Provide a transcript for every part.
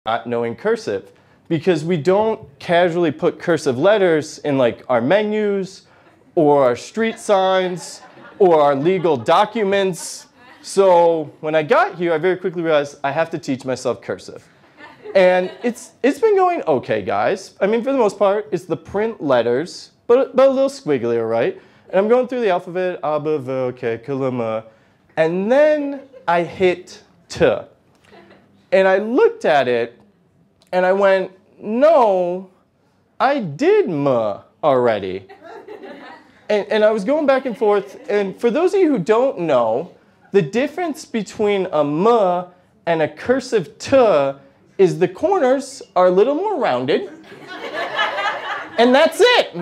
not knowing cursive, because we don't casually put cursive letters in like our menus or our street signs or our legal documents. So when I got here, I very quickly realized I have to teach myself cursive. And it's been going okay, guys. I mean, for the most part, it's the print letters, but a little squiggly, right? And I'm going through the alphabet, A, B, V, okay, Kalama. And then I hit T. And I looked at it, and I went, no, I did M already. And I was going back and forth. And for those of you who don't know, the difference between a M and a cursive T is the corners are a little more rounded. And that's it.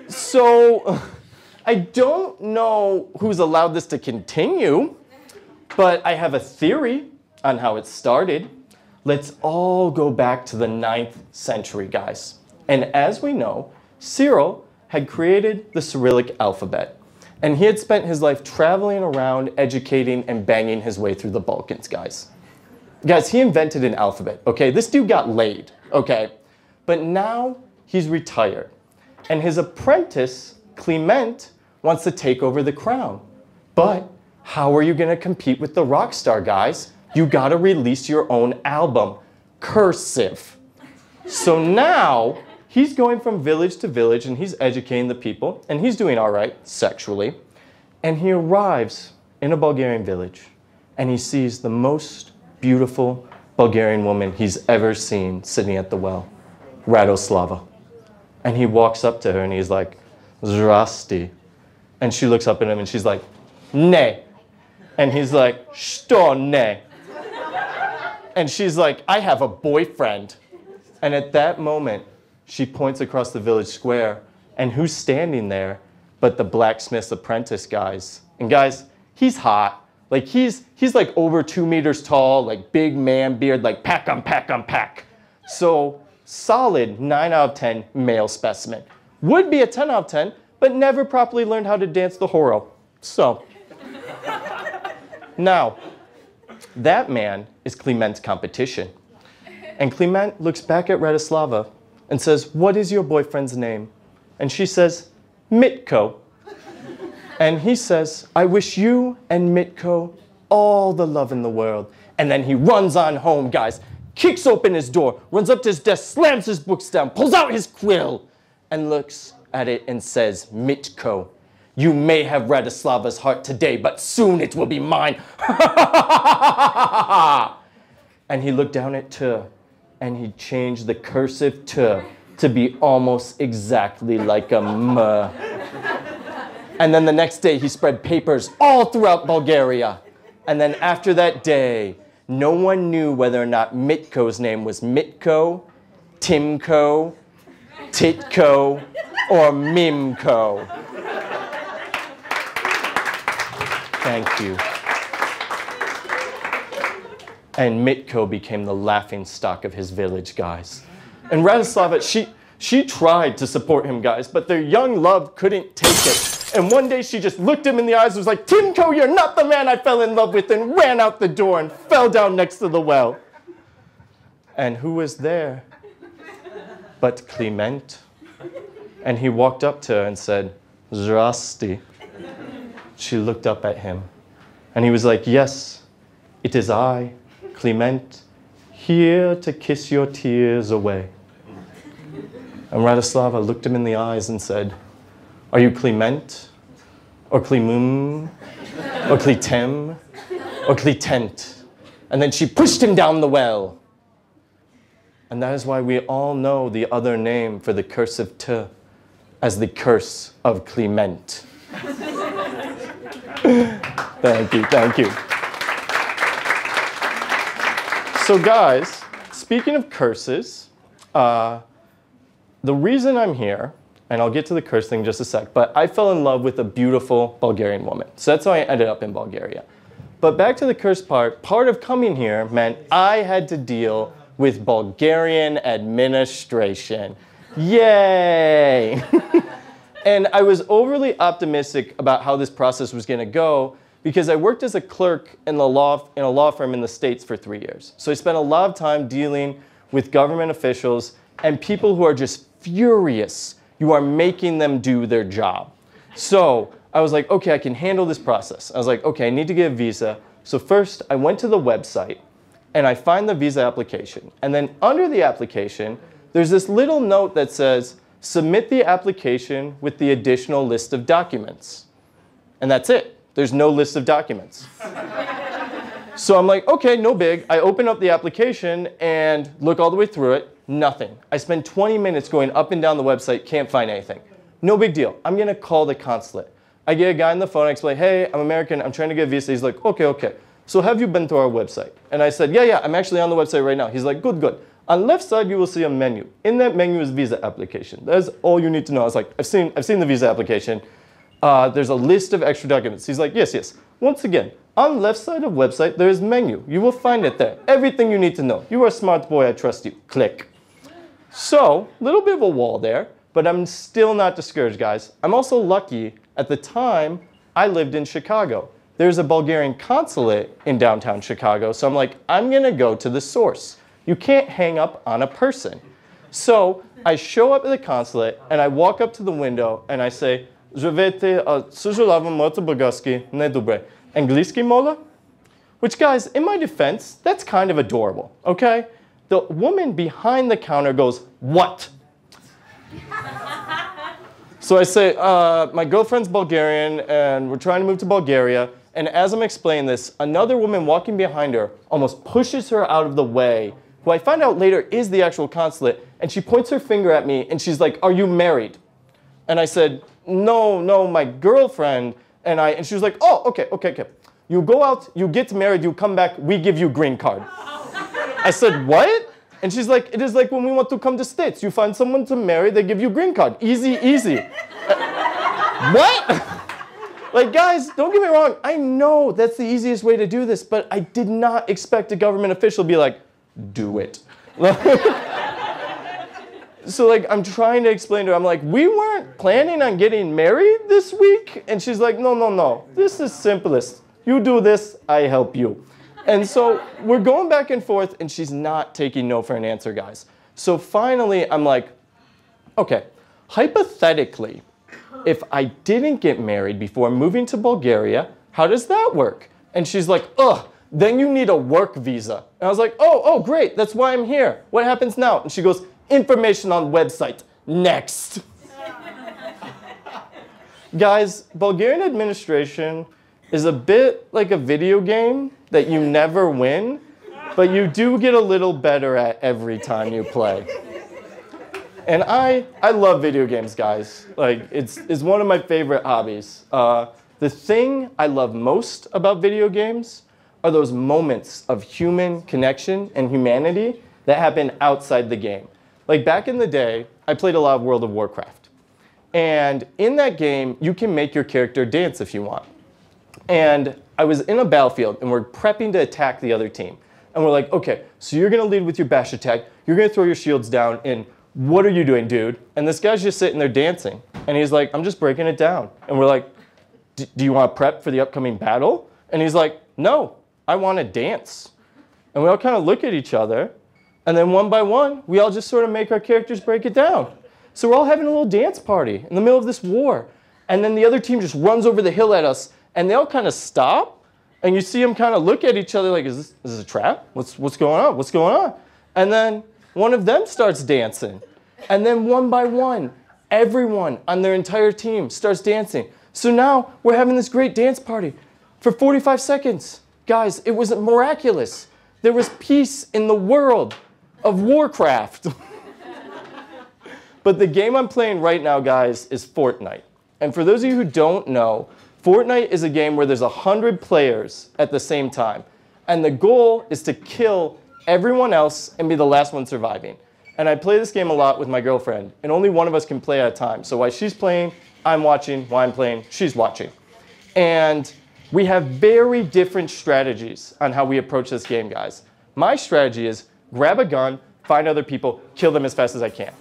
So I don't know who's allowed this to continue, but I have a theory on how it started. Let's all go back to the 9th century, guys. And as we know, Cyril had created the Cyrillic alphabet. And he had spent his life traveling around, educating, and banging his way through the Balkans, guys. Guys, he invented an alphabet, okay? This dude got laid, okay? But now he's retired. And his apprentice, Clement, wants to take over the crown. But how are you gonna compete with the rock star, guys? You gotta release your own album, cursive. So now he's going from village to village and he's educating the people and he's doing all right sexually. And he arrives in a Bulgarian village and he sees the most beautiful Bulgarian woman he's ever seen sitting at the well, Radoslava. And he walks up to her and he's like, Zdrasti. And she looks up at him and she's like, Ne. And he's like, Što ne? And she's like, I have a boyfriend. And at that moment, she points across the village square, and who's standing there but the blacksmith's apprentice, guys. And guys, he's hot. Like he's like over 2 meters tall, like big man beard, like pack on pack on pack. So solid 9 out of 10 male specimen. Would be a 10 out of 10, but never properly learned how to dance the horo. So now, that man is Clement's competition. And Clement looks back at Radoslava and says, what is your boyfriend's name? And she says, Mitko. And he says, I wish you and Mitko all the love in the world. And then he runs on home, guys, kicks open his door, runs up to his desk, slams his books down, pulls out his quill, and looks at it and says, Mitko, you may have Radoslava's heart today, but soon it will be mine. And he looked down at T, and he changed the cursive T to be almost exactly like a M. And then the next day, he spread papers all throughout Bulgaria. And then after that day, no one knew whether or not Mitko's name was Mitko, Timko, Titko, or Mimko. Thank you. And Mitko became the laughing stock of his village, guys. And Radoslava, she tried to support him, guys, but their young love couldn't take it. And one day she just looked him in the eyes and was like, Timko, you're not the man I fell in love with, and ran out the door and fell down next to the well. And who was there but Clement? And he walked up to her and said, Zdrasti. She looked up at him, and he was like, yes, it is I, Clement, here to kiss your tears away. And Radoslava looked him in the eyes and said, are you Clement, or Clemum, or Cletem, or Cletent? And then she pushed him down the well. And that is why we all know the other name for the cursive T as the curse of Clement. Thank you, thank you. So guys, speaking of curses, the reason I'm here, and I'll get to the curse thing in just a sec, but I fell in love with a beautiful Bulgarian woman. So that's how I ended up in Bulgaria. But back to the curse part of coming here meant I had to deal with Bulgarian administration. Yay! And I was overly optimistic about how this process was going to go because I worked as a clerk in a law firm in the States for 3 years. So I spent a lot of time dealing with government officials and people who are just furious you are making them do their job. So I was like, okay, I can handle this process. I was like, okay, I need to get a visa. So first I went to the website and I find the visa application. And then under the application, there's this little note that says, submit the application with the additional list of documents. And that's it. There's no list of documents. So I'm like, okay, no big. I open up the application and look all the way through it. Nothing. I spend 20 minutes going up and down the website, can't find anything. No big deal. I'm going to call the consulate. I get a guy on the phone, I explain, hey, I'm American, I'm trying to get a visa. He's like, okay, okay. So have you been to our website? And I said, yeah, I'm actually on the website right now. He's like, good, good. On the left side, you will see a menu. In that menu is visa application. That's all you need to know. I was like, I've seen the visa application. There's a list of extra documents. He's like, yes, yes. Once again, on the left side of website, there is menu. You will find it there. Everything you need to know. You are a smart boy. I trust you. Click. So, a little bit of a wall there, but I'm still not discouraged, guys. I'm also lucky. At the time, I lived in Chicago. There's a Bulgarian consulate in downtown Chicago, so I'm like, I'm going to go to the source. You can't hang up on a person. So I show up at the consulate, and I walk up to the window, and I say, Здравейте, съжалявам, моето български не добре. Английски моля? Which, guys, in my defense, that's kind of adorable, okay? The woman behind the counter goes, what? So I say, my girlfriend's Bulgarian, and we're trying to move to Bulgaria. And as I'm explaining this, another woman walking behind her almost pushes her out of the way, who I find out later is the actual consulate, and she points her finger at me, and she's like, are you married? And I said, no, my girlfriend. And she was like, oh, okay. You go out, you get married, you come back, we give you green card. I said, what? And she's like, it is like when we want to come to States. You find someone to marry, they give you green card. Easy, easy. What? Like, guys, don't get me wrong. I know that's the easiest way to do this, but I did not expect a government official to be like, do it. So, like, I'm trying to explain to her, I'm like, we weren't planning on getting married this week? And she's like, no. This is simplest. You do this, I help you. And so we're going back and forth, and she's not taking no for an answer, guys. So finally, I'm like, okay, hypothetically, if I didn't get married before moving to Bulgaria, how does that work? And she's like, then you need a work visa. And I was like, oh, great, that's why I'm here. What happens now? And she goes, information on website, next. Guys, Bulgarian administration is a bit like a video game that you never win, but you do get a little better at every time you play. And I love video games, guys. Like, it's one of my favorite hobbies. The thing I love most about video games are those moments of human connection and humanity that happen outside the game. Like, back in the day, I played a lot of World of Warcraft. And in that game, you can make your character dance if you want. And I was in a battlefield, and we're prepping to attack the other team. And we're like, okay, so you're going to lead with your bash attack. You're going to throw your shields down, and what are you doing, dude? And this guy's just sitting there dancing. And he's like, I'm just breaking it down. And we're like, do you want to prep for the upcoming battle? And he's like, no, I want to dance. And we all kind of look at each other. And then one by one, we all just sort of make our characters break it down. So we're all having a little dance party in the middle of this war. And then the other team just runs over the hill at us. And they all kind of stop. And you see them kind of look at each other like, is this a trap? What's going on? What's going on? And then one of them starts dancing. And then one by one, everyone on their entire team starts dancing. So now we're having this great dance party for 45 seconds. Guys, it was miraculous. There was peace in the world of Warcraft. But the game I'm playing right now, guys, is Fortnite. And for those of you who don't know, Fortnite is a game where there's 100 players at the same time. And the goal is to kill everyone else and be the last one surviving. And I play this game a lot with my girlfriend, and only one of us can play at a time. So while she's playing, I'm watching. While I'm playing, she's watching. And we have very different strategies on how we approach this game, guys. My strategy is grab a gun, find other people, kill them as fast as I can.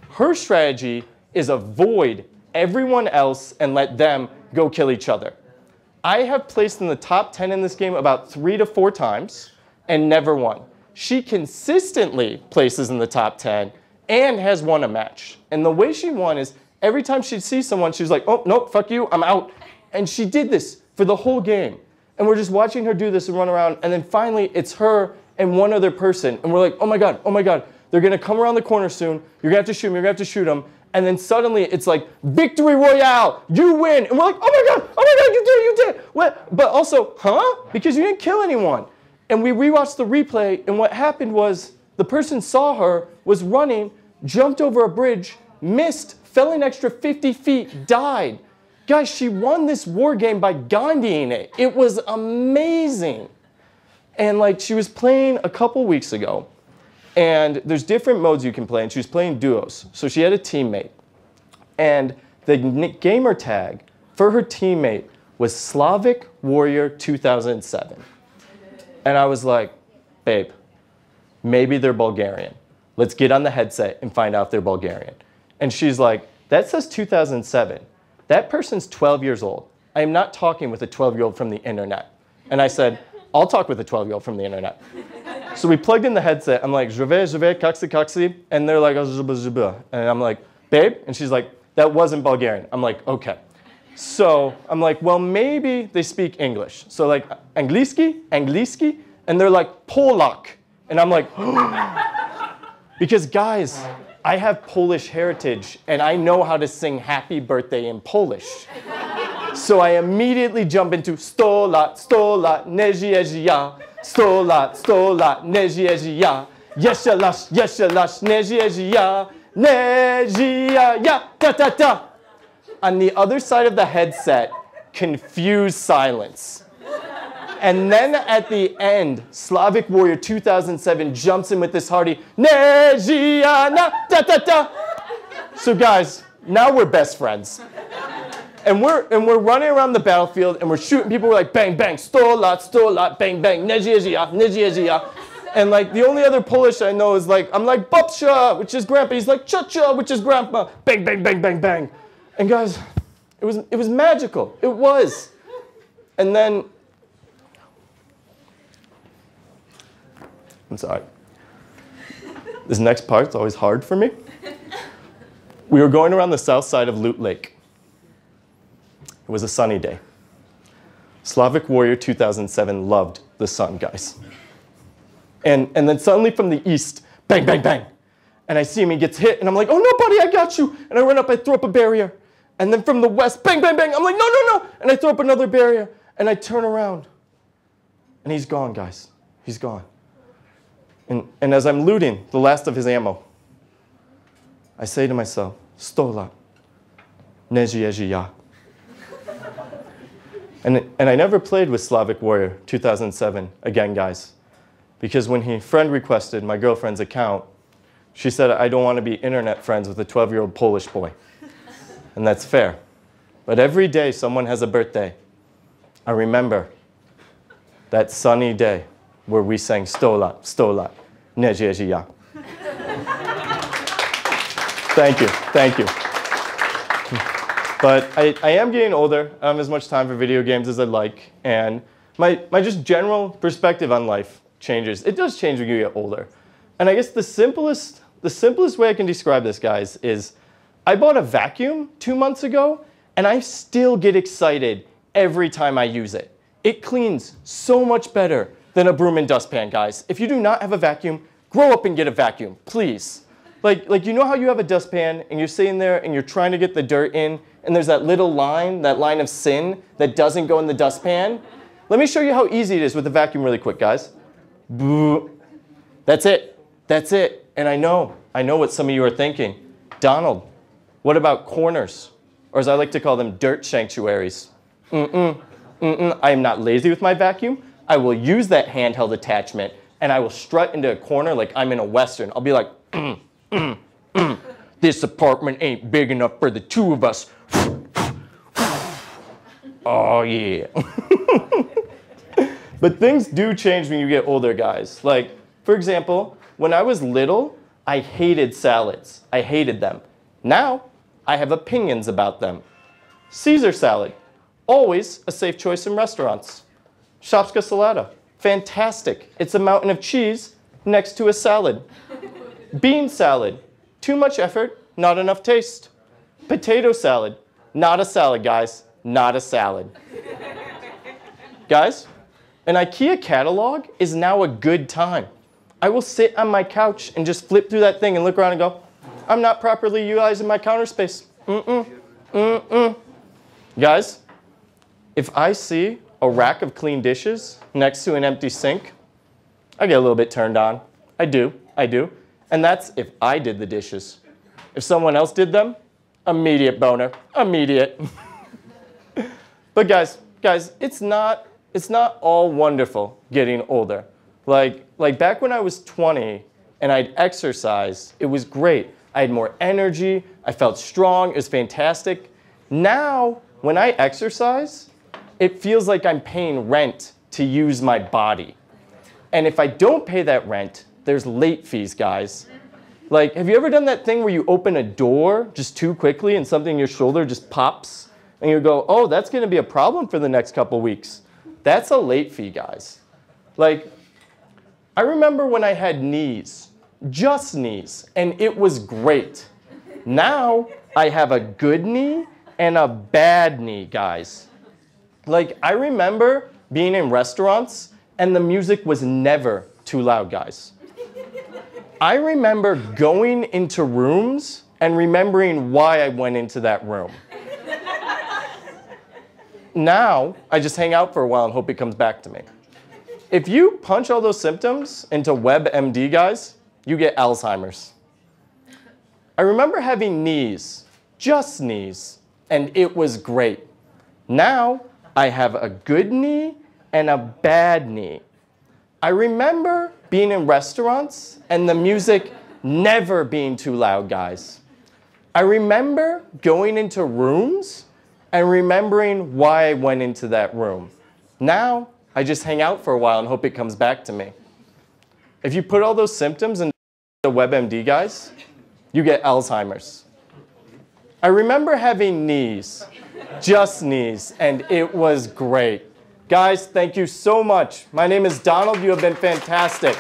Her strategy is avoid everyone else and let them go kill each other. I have placed in the top 10 in this game about 3 to 4 times and never won. She consistently places in the top 10 and has won a match. And the way she won is every time she'd see someone, she was like, oh, nope, fuck you, I'm out. And she did this for the whole game. And we're just watching her do this and run around. And then finally, it's her and one other person. And we're like, oh my God, they're going to come around the corner soon. You're going to have to shoot them, you're going to have to shoot them. And then suddenly it's like, victory royale, you win. And we're like, oh my God, you did. What? But also, huh? Because you didn't kill anyone. And we rewatched the replay, and what happened was the person saw her, was running, jumped over a bridge, missed, fell an extra 50 feet, died. Guys, she won this war game by Gandhiing it. It was amazing. And like, she was playing a couple weeks ago, and there's different modes you can play, and she was playing duos. So she had a teammate. And the gamer tag for her teammate was Slavic Warrior 2007. And I was like, babe, maybe they're Bulgarian. Let's get on the headset and find out if they're Bulgarian. And she's like, that says 2007. That person's 12 years old. I am not talking with a 12-year-old from the internet. And I said, I'll talk with a 12-year-old from the internet. So we plugged in the headset. I'm like, je vais, kaksi. And they're like, and I'm like, babe? And she's like, that wasn't Bulgarian. I'm like, okay. So I'm like, well, maybe they speak English. So like, angliski, and they're like, Polak. And I'm like, because guys, I have Polish heritage, and I know how to sing happy birthday in Polish. So I immediately jump into 100 lat, 100 lat, nie żyje ja. 100 lat, 100 lat, nie żyje ja. Jeszcze raz, nie żyje ja. Nie żyje ja, ta ta ta. On the other side of the headset, confused silence. And then at the end, Slavic Warrior 2007 jumps in with this hearty, ne żyje na, ta ta ta. So guys, now we're best friends. And we're running around the battlefield and we're shooting people. We're like, bang, bang, 100 lat, bang, bang, nie żyje ja. And like the only other Polish I know is like, I'm like, babcia, which is grandpa. He's like, cha-cha, which is grandpa. Bang, bang, bang, bang, bang. And guys, it was magical. It was. And then, I'm sorry. This next part's always hard for me. We were going around the south side of Loot Lake. It was a sunny day. Slavic Warrior 2007 loved the sun, guys. And then suddenly from the east, bang, bang, bang. And I see him, he gets hit, and I'm like, oh no, buddy, I got you. And I run up, I throw up a barrier. And then from the west, bang, bang, bang. I'm like, no, no, no. And I throw up another barrier, and I turn around. And he's gone, guys. He's gone. And as I'm looting the last of his ammo, I say to myself, 100 lat, nie żyje ja. And I never played with Slavic Warrior 2007 again, guys. Because when he friend requested my girlfriend's account, she said, I don't want to be internet friends with a 12-year-old Polish boy. And that's fair. But every day someone has a birthday, I remember that sunny day where we sang 100 lat, nie żyje ja. Thank you, thank you. But I am getting older. I don't have as much time for video games as I'd like. And my just general perspective on life changes. It does change when you get older. And I guess the simplest way I can describe this, guys, is I bought a vacuum 2 months ago, and I still get excited every time I use it. It cleans so much better than a broom and dustpan, guys. If you do not have a vacuum, grow up and get a vacuum, please. Like you know how you have a dustpan, and you're sitting there, and you're trying to get the dirt in, and there's that little line, that line of sin, that doesn't go in the dustpan? Let me show you how easy it is with a vacuum really quick, guys. That's it. That's it. And I know what some of you are thinking. Donald, what about corners? Or as I like to call them, dirt sanctuaries. I am not lazy with my vacuum. I will use that handheld attachment, and I will strut into a corner like I'm in a Western. I'll be like, this apartment ain't big enough for the two of us. Oh, yeah. But things do change when you get older, guys. Like, for example, when I was little, I hated salads. I hated them. Now, I have opinions about them. Caesar salad. Always a safe choice in restaurants. Shopska salata. Fantastic. It's a mountain of cheese next to a salad. Bean salad. Too much effort, not enough taste. Potato salad. Not a salad, guys. Not a salad. Guys, an IKEA catalog is now a good time. I will sit on my couch and just flip through that thing and look around and go, I'm not properly utilizing my counter space. Guys, if I see a rack of clean dishes next to an empty sink, I get a little bit turned on. I do. And that's if I did the dishes. If someone else did them, immediate boner, immediate. But guys, it's not all wonderful getting older. Like back when I was 20 and I'd exercise, it was great. I had more energy, I felt strong, it was fantastic. Now, when I exercise, it feels like I'm paying rent to use my body. And if I don't pay that rent, there's late fees, guys. Like, have you ever done that thing where you open a door just too quickly and something in your shoulder just pops? And you go, oh, that's gonna be a problem for the next couple weeks. That's a late fee, guys. Like, I remember when I had knees, just knees, and it was great. Now, I have a good knee and a bad knee, guys. Like, I remember being in restaurants and the music was never too loud, guys. I remember going into rooms and remembering why I went into that room. Now, I just hang out for a while and hope it comes back to me. If you punch all those symptoms into WebMD, guys, you get Alzheimer's. I remember having knees, just knees, and it was great. Now, I have a good knee and a bad knee. I remember being in restaurants and the music never being too loud, guys. I remember going into rooms and remembering why I went into that room. Now, I just hang out for a while and hope it comes back to me. If you put all those symptoms into WebMD, guys, you get Alzheimer's. I remember having knees, just knees, and it was great. Guys, thank you so much. My name is Donald. You have been fantastic.